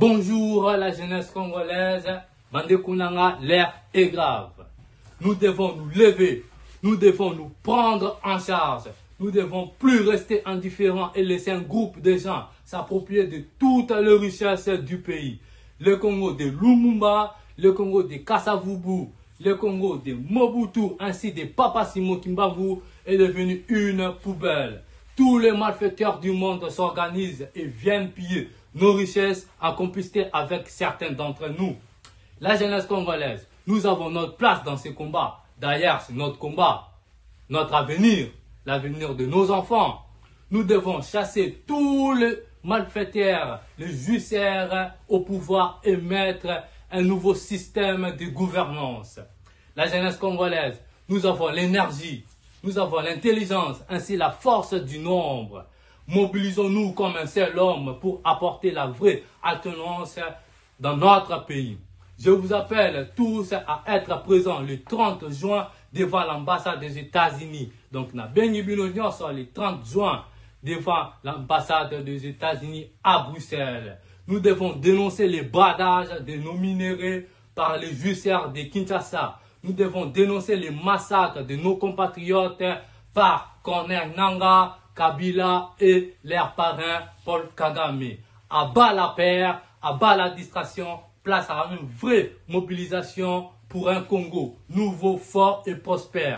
Bonjour la jeunesse congolaise, Bandekunanga, l'air est grave. Nous devons nous lever, nous devons nous prendre en charge. Nous devons plus rester indifférents et laisser un groupe de gens s'approprier de toutes les richesses du pays. Le Congo de Lumumba, le Congo de Kasavubu, le Congo de Mobutu ainsi de Papa Simon Kimbavu est devenu une poubelle. Tous les malfaiteurs du monde s'organisent et viennent piller nos richesses en complicité avec certains d'entre nous. La jeunesse congolaise, nous avons notre place dans ces combats. D'ailleurs, c'est notre combat, notre avenir, l'avenir de nos enfants. Nous devons chasser tous les malfaiteurs, les jouisseurs au pouvoir et mettre un nouveau système de gouvernance. La jeunesse congolaise, nous avons l'énergie, nous avons l'intelligence, ainsi la force du nombre. Mobilisons-nous comme un seul homme pour apporter la vraie alternance dans notre pays. Je vous appelle tous à être présents le 30 juin devant l'ambassade des États-Unis. Donc, na bengi bino sur le 30 juin devant l'ambassade des États-Unis à Bruxelles. Nous devons dénoncer les bradages de nos minéraux par les jouisseurs de Kinshasa. Nous devons dénoncer les massacres de nos compatriotes par Corneille Nangaa, Kabila et leur parrain Paul Kagame. À bas la paix, à bas la distraction, place à une vraie mobilisation pour un Congo nouveau, fort et prospère.